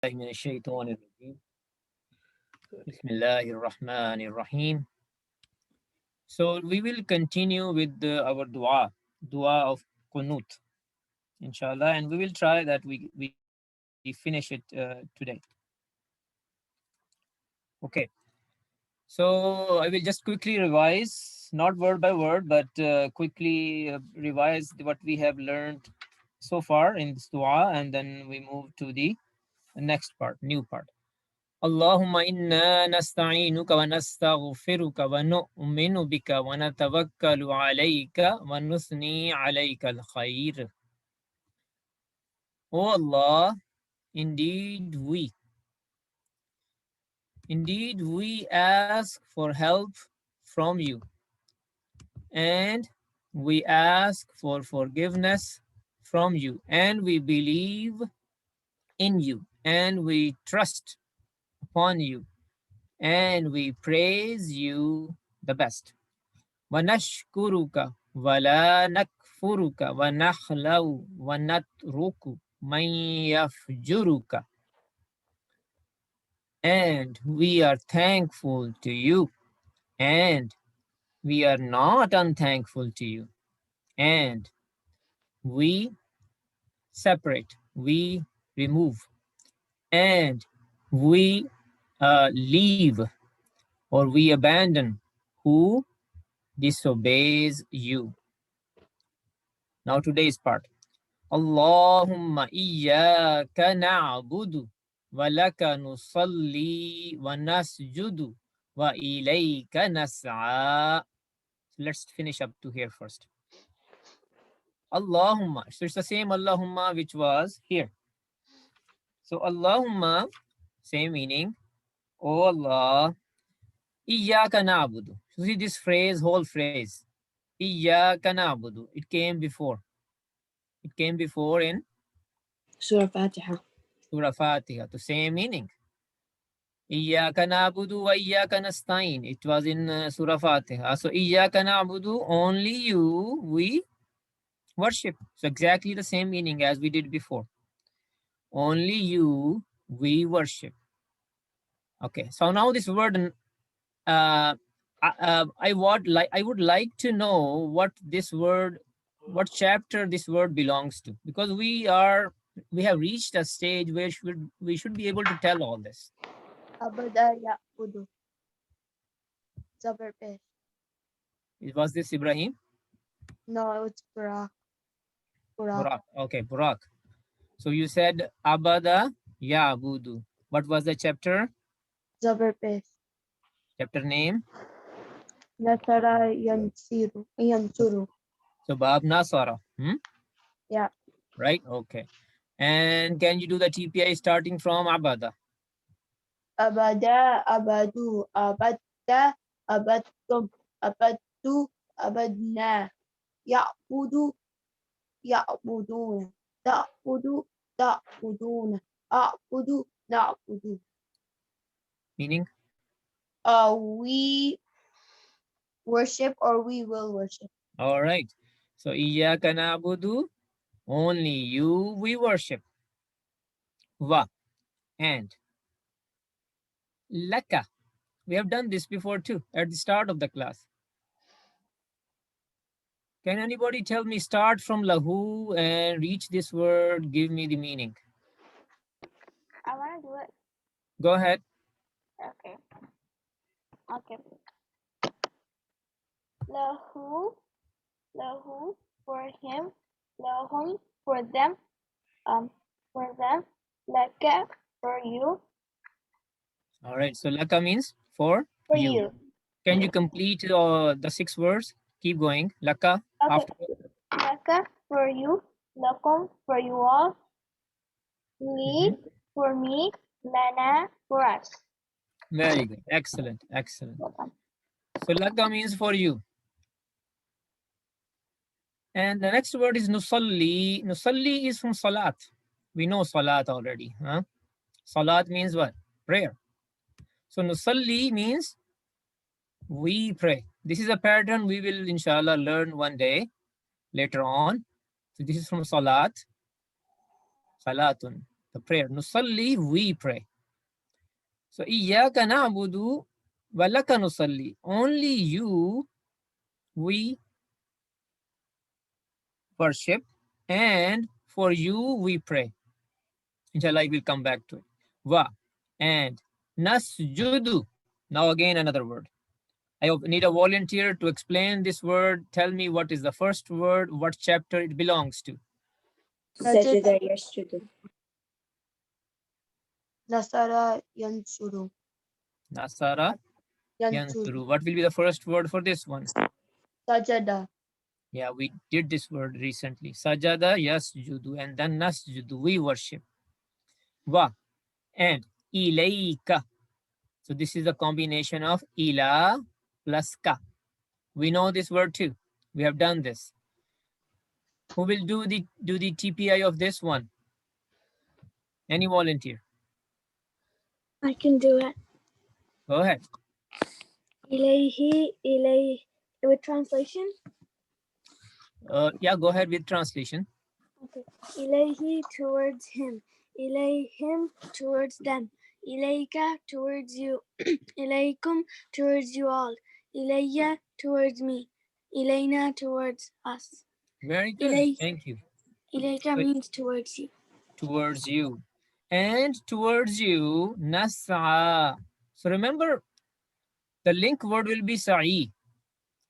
من الشيطان الرجيم بسم الله الرحمن الرحيم. So we will continue with our dua of Qunut, inshallah, and we will try that we finish it today. Okay, so I will just quickly revise, not word by word, but quickly revise what we have learned so far in this dua, and then we move to the next part, new part. اللهم إنا نستعينك ونستغفرك ونؤمن بك ونتوكل عليك ونثني عليك الخير. O Allah, indeed we ask for help from you, and we ask for forgiveness from you, and we believe in you, and we trust upon you, and we praise you the best. وَنَشْكُرُكَ وَلَا نَكْفُرُكَ وَنَخْلَوْ وَنَتْرُكُ مَنْ يَفْجُرُكَ. And we are thankful to you, and we are not unthankful to you, and we separate, we remove, and we leave or we abandon who disobeys you. Now today's part. Allahumma iyyaka na'budu wa laka nusalli wa nasjudu wa ilayka nas'a. Let's finish up to here first. Allahumma. So it's the same Allahumma which was here. So Allahumma, same meaning. Oh Allah, iyyaka na'budu. So see this phrase, whole phrase. Iyyaka na'budu. It came before. It came before in Surah Fatiha. Surah Fatiha. The same meaning. Iyyaka na'budu wa iyyaka nasta'in. It was in Surah Fatiha. So iyyaka na'budu, only you we worship. So exactly the same meaning as we did before. Only you we worship. Okay. So now this word, I would like to know what this word, what chapter this word belongs to, because we have reached a stage where we should be able to tell all this. Abada ya'budu. Zabarbeh. Was this Ibrahim? No, it's Burak. Burak. Okay, Burak. So you said Abada Ya'budu. What was the chapter? Zabarbeh. Chapter name? Nasara yansuru. So Bab Nasara. Yeah. Right? Okay. And can you do the TPI starting from Abada? Abada, abadu, abadda, abadtum, abadtu, abadna. Ya'budu, ya'buduna. Ta'budu, ta'buduna. A'budu, na'budu. Meaning? We worship or we will worship. All right. So Iyyaka na'budu, only you we worship. Wa, and Laka. We have done this before too, at the start of the class. Can anybody tell me, start from lahu and reach this word, give me the meaning? I want to do it. Go ahead. Okay. Lahu, for him, lahum, for them, laka, for you. All right, so laka means for you. Can you complete the 6 words? Keep going. Laka. Okay. After. Laka, for you, lakum, for you all, li, for me, lana, for us. Very good. Excellent. So laka means for you. And the next word is nusalli. Nusalli is from salat. We know salat already. Huh? Salat means what? Prayer. So nusalli means we pray. This is a pattern we will inshallah learn one day later on. So this is from salat. Salatun. the prayer. Nusalli, we pray. So iyyaka na'budu wa laka nusalli. Only you we worship, and for you we pray. Inshallah, I will come back to it. Wa, and nasjudu. Now again another word. I need a volunteer to explain this word. Tell me what is the first word, what chapter it belongs to. Sajada yasjudu. Nasara yansuru. Nasara Yansuru. yansuru. What will be the first word for this one? Sajada. Yeah, we did this word recently. Sajada yasjudu, and then nasjudu, we worship. Wa, and ilayka. So this is a combination of ila plus ka. We know this word too. We have done this. Who will do the TPI of this one? Any volunteer? I can do it. Go ahead. Ilayhi, with translation. Yeah, go ahead with translation. Okay. Ilayhi, towards him. Ilayhim, towards them. Ilayka, towards you. Ilaykum, towards you all. Ilayya, towards me. Ilayna, towards us. Very good. Thank you. Ilayka means towards you. Towards you. And towards you, nas'a. So remember, the link word will be sa'i.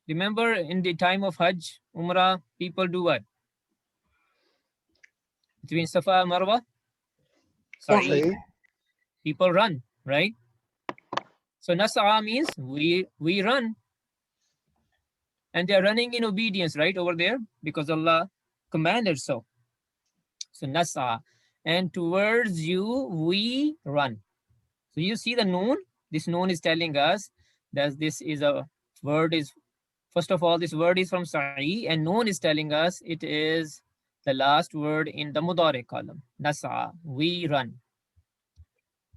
Remember, in the time of Hajj, Umrah, people do what? Between Safa and Marwa? Sa'i. People run, right? So nas'a means we run. And they are running in obedience, right, over there, because Allah commanded so. So nas'a. And towards you, we run. So you see the noon? This noon is telling us that this is a word is, first of all, this word is from sa'i, and noon is telling us it is the last word in the mudari column. Nas'a, we run.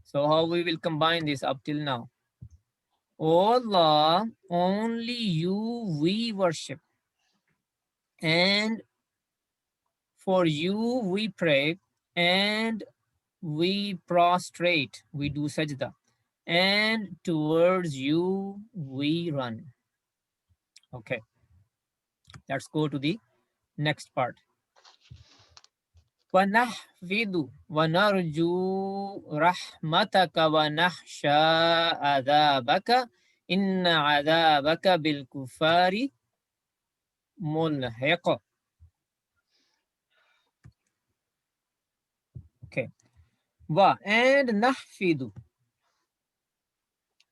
So how we will combine this up till now? O Allah, only you we worship, and for you we pray, and we prostrate, we do sajda, and towards you we run. Okay, let's go to the next part. وَنَحْفِدُ وَنَرْجُو رَحْمَتَكَ وَنَخْشَى عَذَابَكَ إِنَّ عَذَابَكَ بِالْكُفَّارِ مُلْحِقٌ. Okay. Wa, and nahfidu.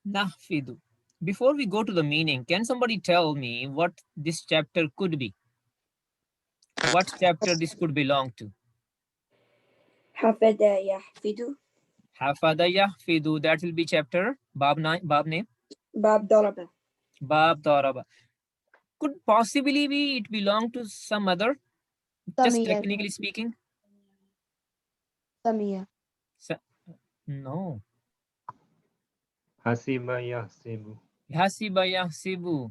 Nahfidu. Before we go to the meaning, can somebody tell me what this chapter could be? What chapter this could belong to? Hafada yahfidu. Hafada yahfidu. That will be chapter. Bab name? Bab daraba. Bab daraba. Could possibly be it belong to some other, just Samia. technically speaking? Samia. No. Hasiba yahsibu. Hasiba yahsibu.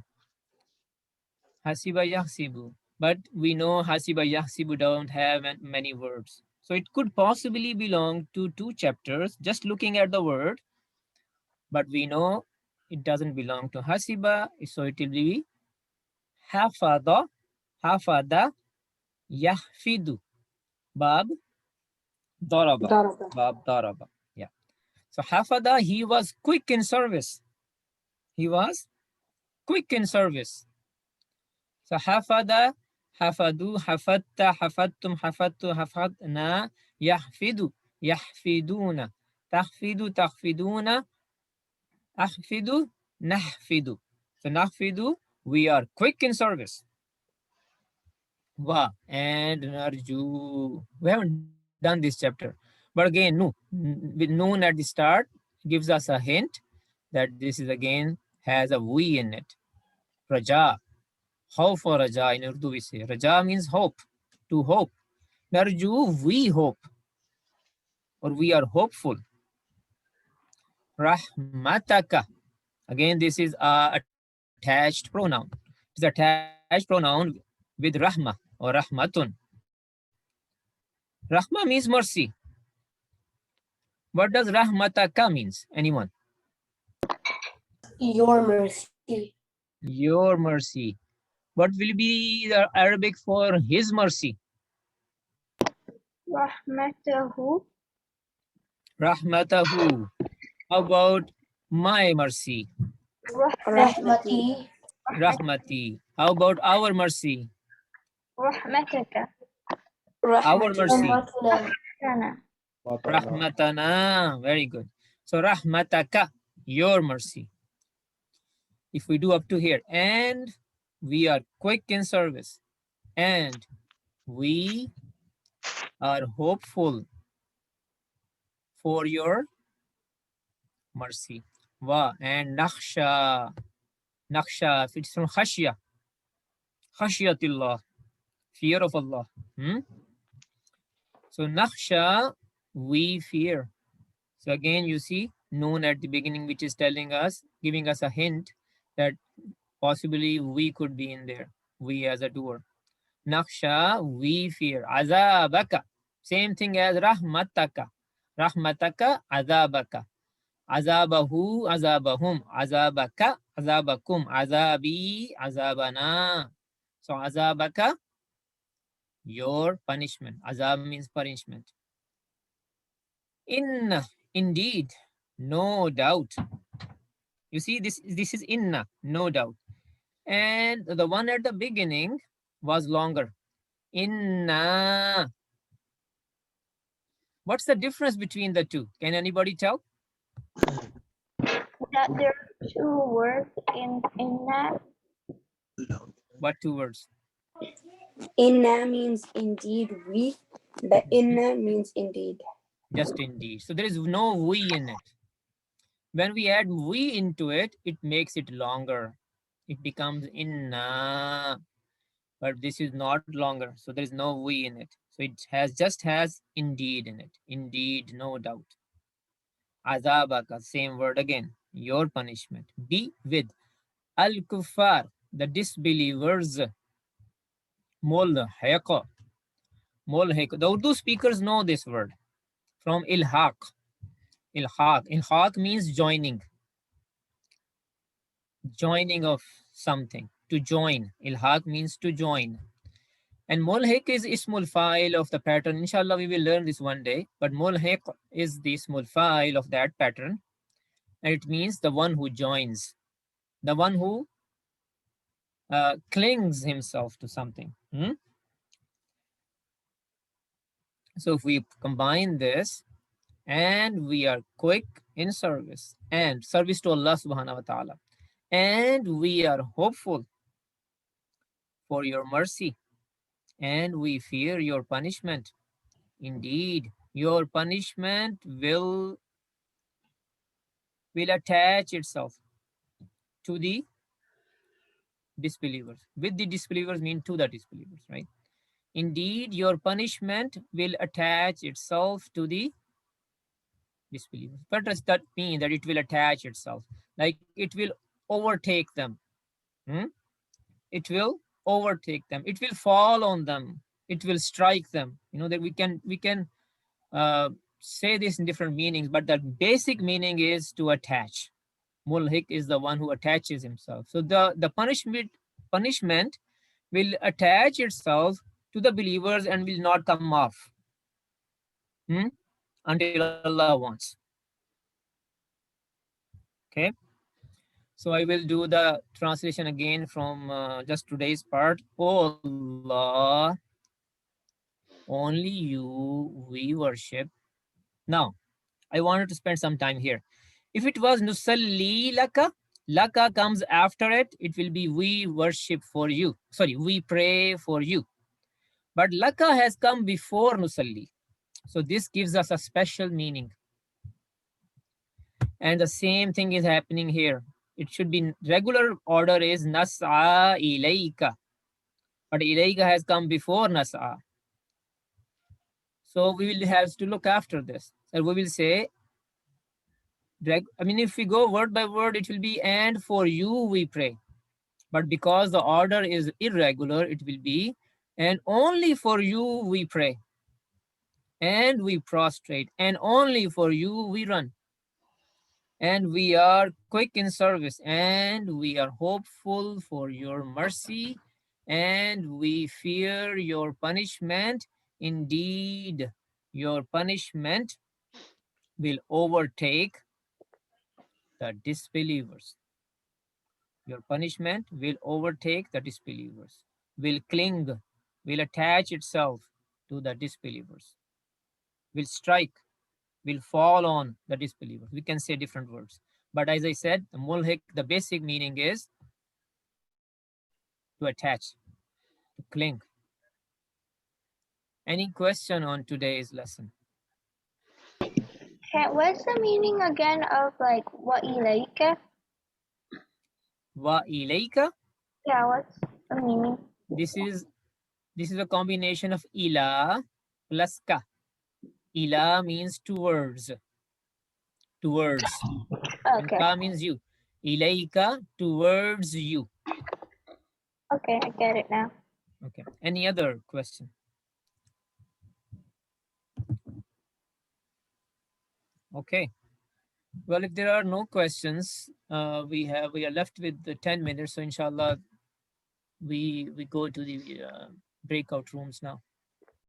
Hasiba yahsibu. But we know hasiba yahsibu don't have many verbs. So it could possibly belong to two chapters, just looking at the word. But we know it doesn't belong to hasiba, so it will be hafada, hafada, yahfidu. Bab daraba. Bab daraba. Yeah. So hafada, he was quick in service. He was quick in service. So hafada, hafadu, hafatta, hafattum, hafattu, hafatna, yahfidu, yahfiduna, tahfidu, tahfiduna, ahfidu, nahfidu. So nahfidu, we are quick in service. Wa, and narju. We haven't done this chapter. But again, no, with noon at the start gives us a hint that this is again has a we in it. Raja. Hope for Raja in Urdu we say. Raja means hope, to hope. Narju, we hope, or we are hopeful. Rahmataka. Again, this is a attached pronoun. It's attached pronoun with rahma or rahmatun. Rahma means mercy. What does rahmataka means? Anyone? Your mercy. Your mercy. What will be the Arabic for his mercy? Rahmatahu. Rahmatahu. How about my mercy? Rahmati. Rahmati. How about our mercy? Rahmataka. Our mercy. Rahmatuna. Sana. Rahmatana. Very good. So rahmataka, your mercy. If we do up to here, and we are quick in service, and we are hopeful for your mercy. Wa and nakhsha. Nakhsha, if it's from khashya. Khashyatillah. Fear of Allah. So nakhsha, we fear. So again, you see noon at the beginning, which is telling us, giving us a hint that possibly we could be in there. We as a doer. Nakhsha, we fear. Azabaka. Same thing as rahmataka. Rahmataka, azabaka. Azabahu, azabahum. Azabaka, azabakum. Azabi, azabana. So azabaka, your punishment. Azab means punishment. Inna, indeed, no doubt. You see, this is inna, no doubt. And the one at the beginning was longer. Inna. What's the difference between the two? Can anybody tell? That there are two words in that. What two words? Inna means indeed we. The inna means indeed. Just indeed. So there is no we in it. When we add we into it, it makes it longer. It becomes inna. But this is not longer. So there is no we in it. So it just has indeed in it. Indeed, no doubt. Azabaka, same word again. Your punishment. Be with. Al-kuffar, the disbelievers. Mulhiqa. Mulhiq. The Urdu speakers know this word from ilhaq. Ilhaq. Ilhaq means joining. Joining of something. To join. Ilhaq means to join. And mulhiq is ismul fa'il of the pattern. Inshallah, we will learn this one day. But mulhiq is the ismul fa'il of that pattern. And it means the one who joins. The one who clings himself to something. So if we combine this, and we are quick in service and service to Allah subhanahu wa ta'ala, and we are hopeful for your mercy, and we fear your punishment. Indeed, your punishment will attach itself to the disbelievers. With the disbelievers mean to the disbelievers, right? Indeed, your punishment will attach itself to the disbelievers. What does that mean, that it will attach itself? Like it will overtake them. It will overtake them. It will fall on them. It will strike them. You know that we can say this in different meanings, but the basic meaning is to attach. Mulhik is the one who attaches himself. So the punishment will attach itself to the believers and will not come off until Allah wants. Okay. So I will do the translation again from just today's part. Oh Allah, only you we worship. Now, I wanted to spend some time here. If it was nusalli laka, laka comes after it, it will be we worship for you. Sorry, we pray for you. But laka has come before nusalli. So this gives us a special meaning. And the same thing is happening here. It should be regular order is nas'a ilayka. But ilayka has come before nas'a. So we will have to look after this. And we will say, if we go word by word, it will be and for you we pray. But because the order is irregular, it will be and only for you we pray. and we prostrate, and only for you we run. And we are quick in service, and we are hopeful for your mercy, and we fear your punishment. Indeed, your punishment will overtake the disbelievers. Your punishment will overtake the disbelievers, will cling, will attach itself to the disbelievers, will strike, will fall on the disbelievers. We can say different words. But as I said, the mulhik, the basic meaning is to attach, to cling. Any question on today's lesson? Okay, what's the meaning again of like wa ilayka? Wa ilayka. Yeah, what's the meaning? This is a combination of ila plus ka. Ila means towards. Towards. And Okay, ka means you. Ilayka, towards you. okay, I get it now. Okay. Any other question? Okay. Well, if there are no questions, we are left with the 10 minutes. So inshallah, we go to the breakout rooms now.